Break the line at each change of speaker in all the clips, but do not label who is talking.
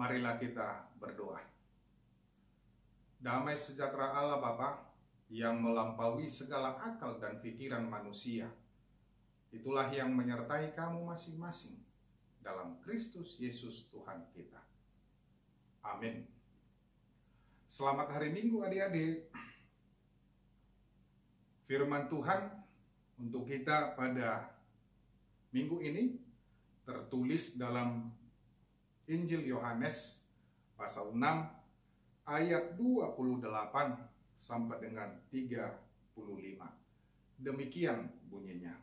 Marilah kita berdoa. Damai sejahtera Allah Bapa yang melampaui segala akal dan pikiran manusia, itulah yang menyertai kamu masing-masing dalam Kristus Yesus Tuhan kita. Amin. Selamat hari Minggu adik-adik. Firman Tuhan untuk kita pada minggu ini tertulis dalam Injil Yohanes pasal 6 ayat 28 sampai dengan 35. Demikian bunyinya.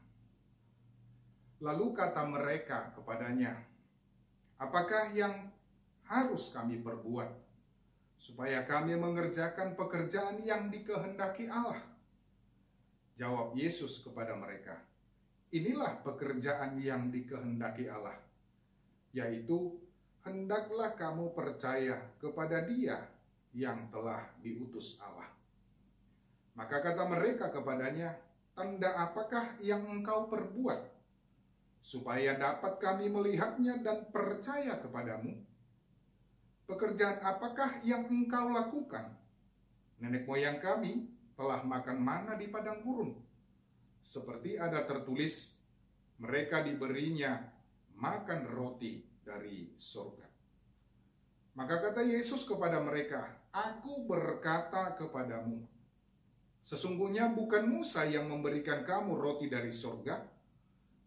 Lalu kata mereka kepadanya, "Apakah yang harus kami perbuat supaya kami mengerjakan pekerjaan yang dikehendaki Allah?" Jawab Yesus kepada mereka, "Inilah pekerjaan yang dikehendaki Allah, yaitu hendaklah kamu percaya kepada Dia yang telah diutus Allah." Maka kata mereka kepadanya, "Tanda apakah yang engkau perbuat, supaya dapat kami melihatnya dan percaya kepadamu? Pekerjaan apakah yang engkau lakukan? Nenek moyang kami telah makan mana di padang gurun. Seperti ada tertulis, mereka diberinya makan roti dari surga." Maka kata Yesus kepada mereka, "Aku berkata kepadamu, sesungguhnya bukan Musa yang memberikan kamu roti dari surga,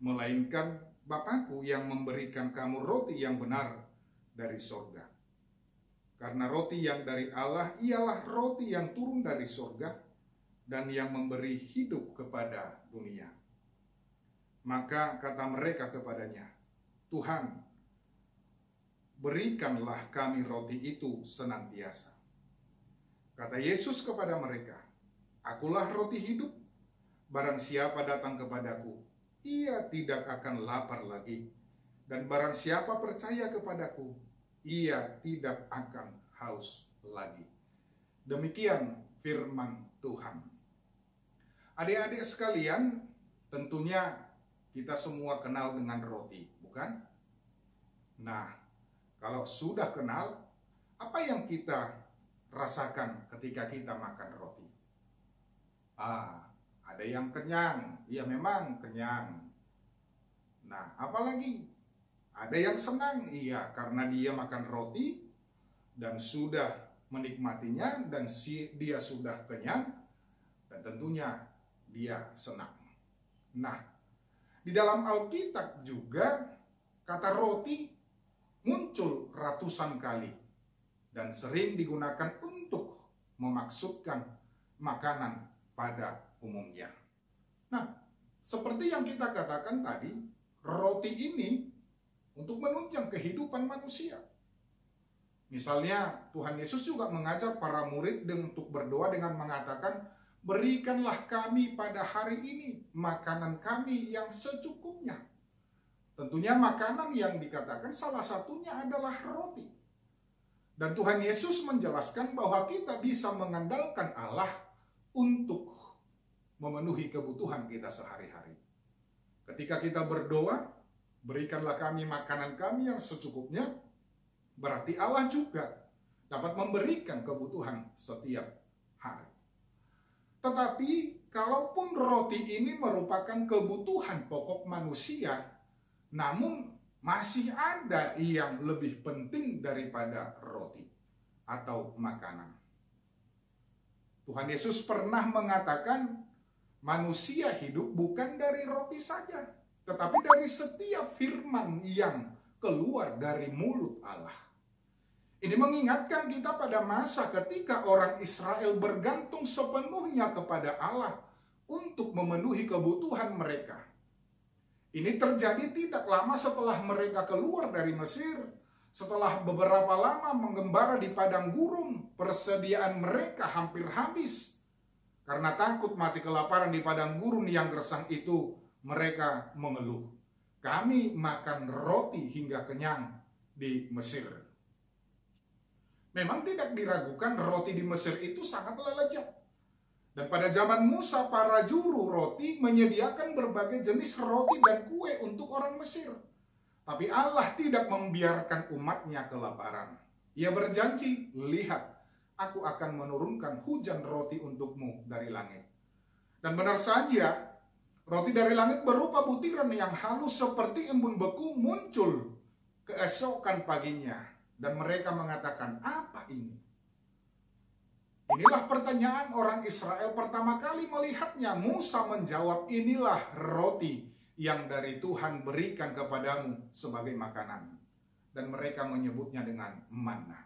melainkan Bapakku yang memberikan kamu roti yang benar dari surga. Karena roti yang dari Allah ialah roti yang turun dari surga dan yang memberi hidup kepada dunia." Maka kata mereka kepadanya, "Tuhan, berikanlah kami roti itu senantiasa." Kata Yesus kepada mereka, "Akulah roti hidup. Barang siapa datang kepadaku, ia tidak akan lapar lagi. Dan barang siapa percaya kepadaku, ia tidak akan haus lagi." Demikian firman Tuhan. Adik-adik sekalian, tentunya kita semua kenal dengan roti, bukan? Nah, kalau sudah kenal, apa yang kita rasakan ketika kita makan roti? Ada yang kenyang, ya memang kenyang. Nah, apalagi? Ada yang senang, iya, karena dia makan roti dan sudah menikmatinya dan dia sudah kenyang dan tentunya dia senang. Nah, di dalam Alkitab juga kata roti muncul ratusan kali dan sering digunakan untuk memaksudkan makanan pada umumnya. Nah, seperti yang kita katakan tadi, roti ini untuk menunjang kehidupan manusia. Misalnya Tuhan Yesus juga mengajar para murid untuk berdoa dengan mengatakan, "Berikanlah kami pada hari ini makanan kami yang secukupnya." Tentunya makanan yang dikatakan salah satunya adalah roti. Dan Tuhan Yesus menjelaskan bahwa kita bisa mengandalkan Allah untuk memenuhi kebutuhan kita sehari-hari. Ketika kita berdoa, "Berikanlah kami makanan kami yang secukupnya," berarti Allah juga dapat memberikan kebutuhan setiap hari. Tetapi kalaupun roti ini merupakan kebutuhan pokok manusia, namun masih ada yang lebih penting daripada roti atau makanan. Tuhan Yesus pernah mengatakan, manusia hidup bukan dari roti saja, tetapi dari setiap firman yang keluar dari mulut Allah. Ini mengingatkan kita pada masa ketika orang Israel bergantung sepenuhnya kepada Allah untuk memenuhi kebutuhan mereka. Ini terjadi tidak lama setelah mereka keluar dari Mesir. Setelah beberapa lama mengembara di padang gurun, persediaan mereka hampir habis. Karena takut mati kelaparan di padang gurun yang gersang itu, mereka mengeluh, "Kami makan roti hingga kenyang di Mesir." Memang tidak diragukan roti di Mesir itu sangatlah lezat. Dan pada zaman Musa, para juru roti menyediakan berbagai jenis roti dan kue untuk orang Mesir. Tapi Allah tidak membiarkan umatnya kelaparan. Ia berjanji, lihat, aku akan menurunkan hujan roti untukmu dari langit. Dan benar saja, roti dari langit berupa butiran yang halus seperti embun beku muncul keesokan paginya. Dan mereka mengatakan, apa ini? Inilah pertanyaan orang Israel pertama kali melihatnya. Musa menjawab, inilah roti yang dari Tuhan berikan kepadamu sebagai makanan. Dan mereka menyebutnya dengan manna.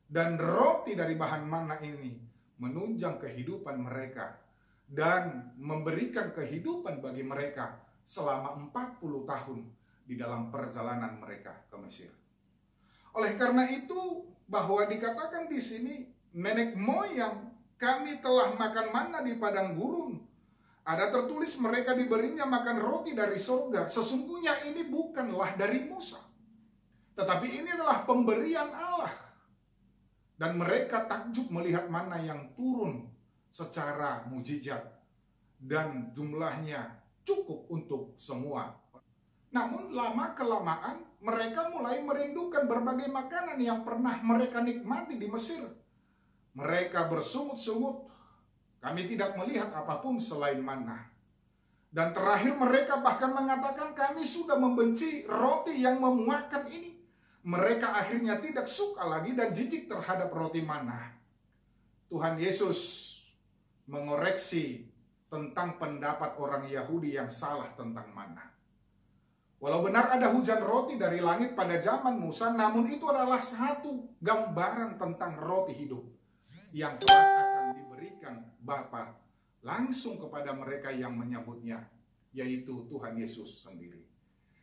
Dan roti dari bahan manna ini menunjang kehidupan mereka dan memberikan kehidupan bagi mereka selama 40 tahun di dalam perjalanan mereka ke Mesir. Oleh karena itu, bahwa dikatakan di sini, nenek moyang kami telah makan manna di padang gurun. Ada tertulis mereka diberinya makan roti dari surga. Sesungguhnya ini bukanlah dari Musa, tetapi ini adalah pemberian Allah. Dan mereka takjub melihat manna yang turun secara mujizat. Dan jumlahnya cukup untuk semua. Namun lama-kelamaan mereka mulai merindukan berbagai makanan yang pernah mereka nikmati di Mesir. Mereka bersungut-sungut, kami tidak melihat apapun selain manna. Dan terakhir mereka bahkan mengatakan kami sudah membenci roti yang memuakkan ini. Mereka akhirnya tidak suka lagi dan jijik terhadap roti manna. Tuhan Yesus mengoreksi tentang pendapat orang Yahudi yang salah tentang manna. Walau benar ada hujan roti dari langit pada zaman Musa, namun itu adalah satu gambaran tentang roti hidup yang telah akan diberikan Bapa langsung kepada mereka yang menyambutnya, yaitu Tuhan Yesus sendiri.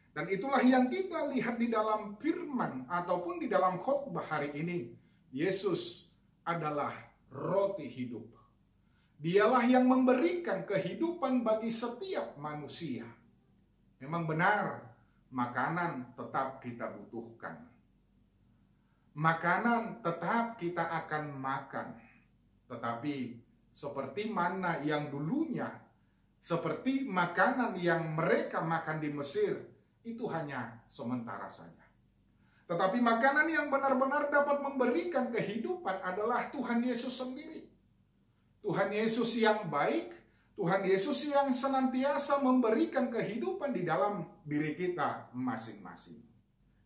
Dan itulah yang kita lihat di dalam firman ataupun di dalam khotbah hari ini. Yesus adalah roti hidup. Dialah yang memberikan kehidupan bagi setiap manusia. Memang benar, makanan tetap kita butuhkan. Makanan tetap kita akan makan. Tetapi seperti manna yang dulunya, seperti makanan yang mereka makan di Mesir, itu hanya sementara saja. Tetapi makanan yang benar-benar dapat memberikan kehidupan adalah Tuhan Yesus sendiri. Tuhan Yesus yang baik, Tuhan Yesus yang senantiasa memberikan kehidupan di dalam diri kita masing-masing.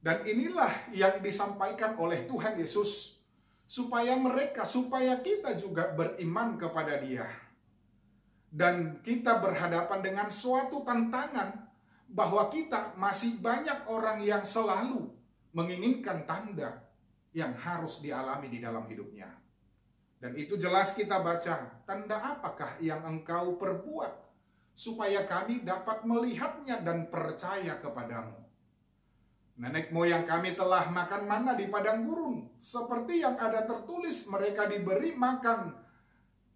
Dan inilah yang disampaikan oleh Tuhan Yesus supaya kita juga beriman kepada Dia. Dan kita berhadapan dengan suatu tantangan bahwa kita masih banyak orang yang selalu menginginkan tanda yang harus dialami di dalam hidupnya. Dan itu jelas kita baca, tanda apakah yang engkau perbuat supaya kami dapat melihatnya dan percaya kepadamu. Nenek moyang kami telah makan manna di padang gurun, seperti yang ada tertulis mereka diberi makan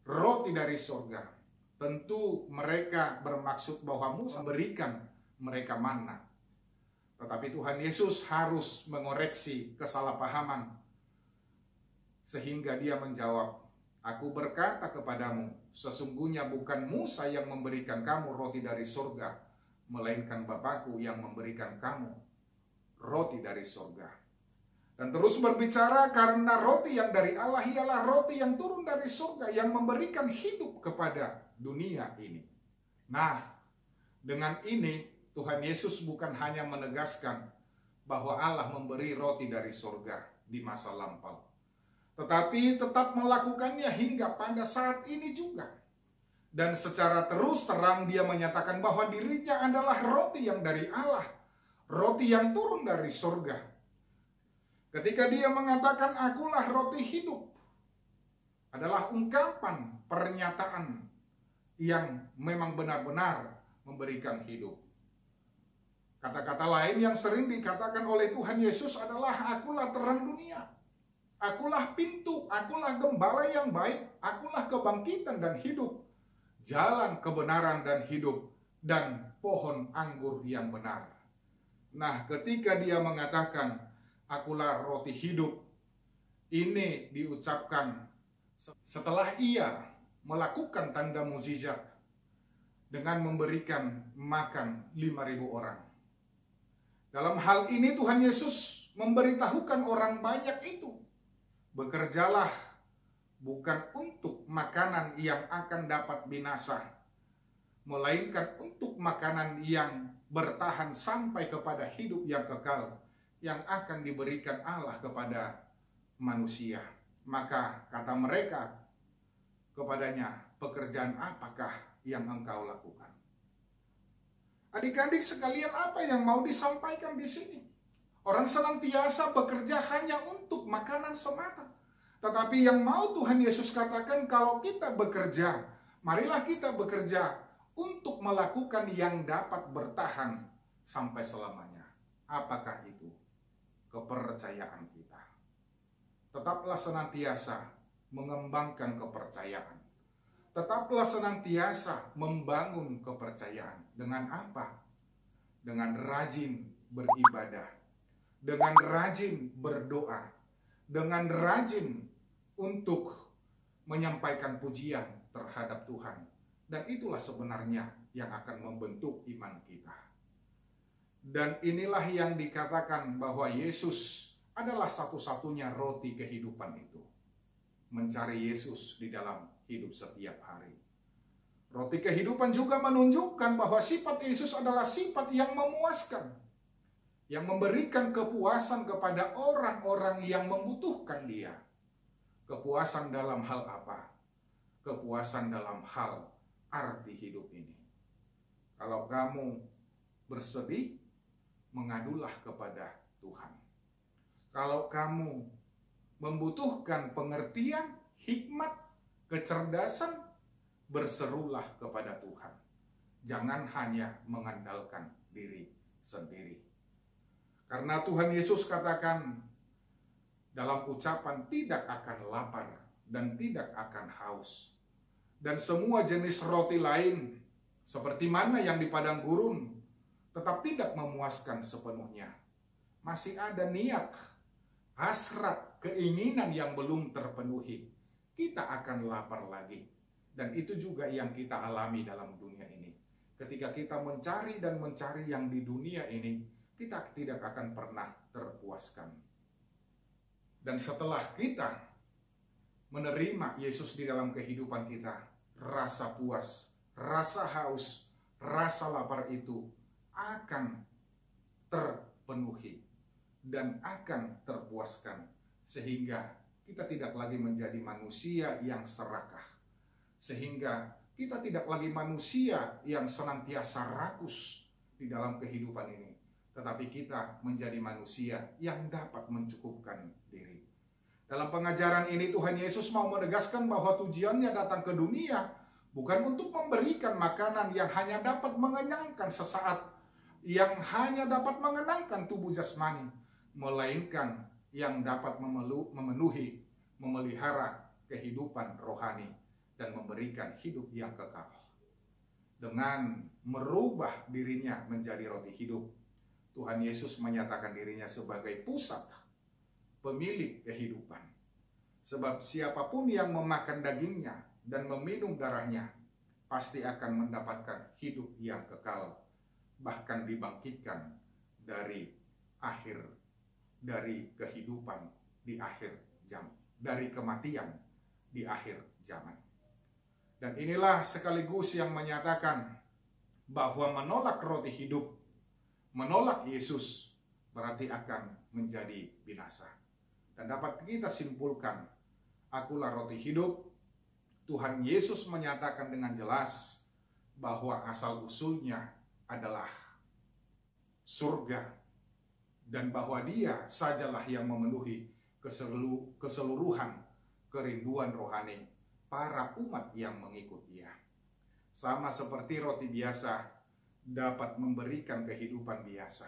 roti dari surga. Tentu mereka bermaksud bahwa Musa memberikan mereka manna. Tetapi Tuhan Yesus harus mengoreksi kesalahpahaman. Sehingga Dia menjawab, aku berkata kepadamu, sesungguhnya bukan Musa yang memberikan kamu roti dari surga, melainkan Bapakku yang memberikan kamu roti dari surga. Dan terus berbicara karena roti yang dari Allah ialah roti yang turun dari surga yang memberikan hidup kepada dunia ini. Nah, dengan ini Tuhan Yesus bukan hanya menegaskan bahwa Allah memberi roti dari surga di masa lampau, tetapi tetap melakukannya hingga pada saat ini juga. Dan secara terus terang Dia menyatakan bahwa dirinya adalah roti yang dari Allah, roti yang turun dari surga. Ketika Dia mengatakan akulah roti hidup, adalah ungkapan pernyataan yang memang benar-benar memberikan hidup. Kata-kata lain yang sering dikatakan oleh Tuhan Yesus adalah akulah terang dunia, akulah pintu, akulah gembala yang baik, akulah kebangkitan dan hidup, jalan kebenaran dan hidup, dan pohon anggur yang benar. Nah, ketika Dia mengatakan akulah roti hidup, ini diucapkan setelah Ia melakukan tanda mukjizat dengan memberikan makan 5.000 orang. Dalam hal ini Tuhan Yesus memberitahukan orang banyak itu Bekerjalah bukan untuk makanan yang akan dapat binasa, melainkan untuk makanan yang bertahan sampai kepada hidup yang kekal, yang akan diberikan Allah kepada manusia. Maka kata mereka kepadanya, pekerjaan apakah yang engkau lakukan? Adik-adik sekalian, apa yang mau disampaikan di sini? Orang senantiasa bekerja hanya untuk makanan semata. Tetapi yang mau Tuhan Yesus katakan, kalau kita bekerja, marilah kita bekerja untuk melakukan yang dapat bertahan sampai selamanya. Apakah itu? Kepercayaan kita. Tetaplah senantiasa mengembangkan kepercayaan. Tetaplah senantiasa membangun kepercayaan. Dengan apa? Dengan rajin beribadah, dengan rajin berdoa, dengan rajin untuk menyampaikan pujian terhadap Tuhan. Dan itulah sebenarnya yang akan membentuk iman kita. Dan inilah yang dikatakan bahwa Yesus adalah satu-satunya roti kehidupan itu. Mencari Yesus di dalam hidup setiap hari. Roti kehidupan juga menunjukkan bahwa sifat Yesus adalah sifat yang memuaskan, yang memberikan kepuasan kepada orang-orang yang membutuhkan Dia. Kepuasan dalam hal apa? Kepuasan dalam hal arti hidup ini. Kalau kamu bersedih, mengadulah kepada Tuhan. Kalau kamu membutuhkan pengertian, hikmat, kecerdasan, berserulah kepada Tuhan. Jangan hanya mengandalkan diri sendiri. Karena Tuhan Yesus katakan dalam ucapan, tidak akan lapar dan tidak akan haus. Dan semua jenis roti lain, seperti mana yang di padang gurun, tetap tidak memuaskan sepenuhnya. Masih ada niat, hasrat, keinginan yang belum terpenuhi. Kita akan lapar lagi. Dan itu juga yang kita alami dalam dunia ini. Ketika kita mencari dan mencari yang di dunia ini, kita tidak akan pernah terpuaskan. Dan setelah kita menerima Yesus di dalam kehidupan kita, rasa puas, rasa haus, rasa lapar itu akan terpenuhi dan akan terpuaskan, sehingga kita tidak lagi menjadi manusia yang serakah, sehingga kita tidak lagi manusia yang senantiasa rakus di dalam kehidupan ini, tetapi kita menjadi manusia yang dapat mencukupkan diri. Dalam pengajaran ini Tuhan Yesus mau menegaskan bahwa tujuannya datang ke dunia bukan untuk memberikan makanan yang hanya dapat mengenyangkan sesaat, yang hanya dapat mengenangkan tubuh jasmani, melainkan yang dapat memenuhi, memelihara kehidupan rohani dan memberikan hidup yang kekal. Dengan merubah dirinya menjadi roti hidup, Tuhan Yesus menyatakan dirinya sebagai pusat, pemilik kehidupan. Sebab siapapun yang memakan dagingnya dan meminum darahnya pasti akan mendapatkan hidup yang kekal, bahkan dibangkitkan dari kehidupan di akhir zaman, dari kematian di akhir zaman. Dan inilah sekaligus yang menyatakan bahwa menolak roti hidup, menolak Yesus, berarti akan menjadi binasa. Dan dapat kita simpulkan, akulah roti hidup. Tuhan Yesus menyatakan dengan jelas bahwa asal-usulnya adalah surga, dan bahwa Dia sajalah yang memenuhi keseluruhan kerinduan rohani para umat yang mengikut Dia. Sama seperti roti biasa dapat memberikan kehidupan biasa,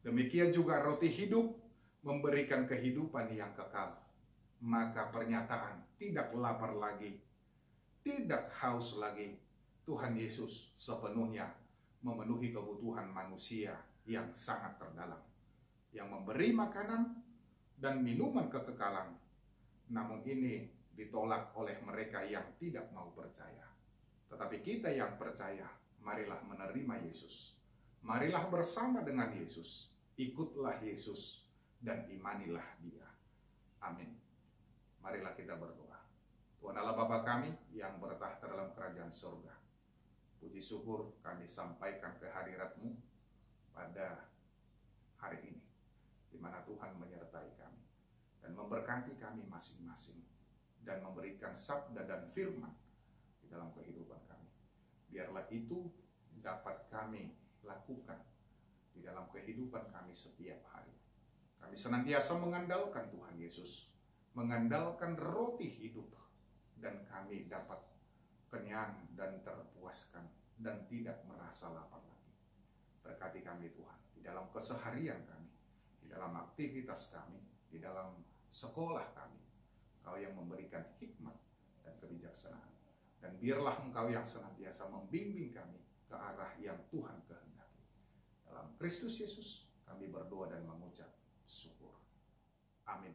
demikian juga roti hidup memberikan kehidupan yang kekal. Maka pernyataan tidak lapar lagi, tidak haus lagi, Tuhan Yesus sepenuhnya memenuhi kebutuhan manusia yang sangat terdalam, yang memberi makanan dan minuman kekekalan. Namun ini ditolak oleh mereka yang tidak mau percaya. Tetapi kita yang percaya, marilah menerima Yesus. Marilah bersama dengan Yesus. Ikutlah Yesus dan imanilah Dia. Amin. Marilah kita berdoa. Tuhan Allah Bapa kami yang bertahta dalam kerajaan surga, puji syukur kami sampaikan ke hadirat-Mu pada hari ini, di mana Tuhan menyertai kami dan memberkati kami masing-masing, dan memberikan sabda dan firman di dalam kehidupan kami. Biarlah itu dapat kami lakukan di dalam kehidupan kami setiap hari. Kami senantiasa mengandalkan Tuhan Yesus, mengandalkan roti hidup, dan kami dapat kenyang dan terpuaskan dan tidak merasa lapar lagi. Berkati kami Tuhan di dalam keseharian kami, di dalam aktivitas kami, di dalam sekolah kami. Engkau yang memberikan hikmat dan kebijaksanaan. Dan biarlah Engkau yang senantiasa membimbing kami ke arah yang Tuhan kehendaki. Dalam Kristus Yesus kami berdoa dan mengucap syukur. Amin.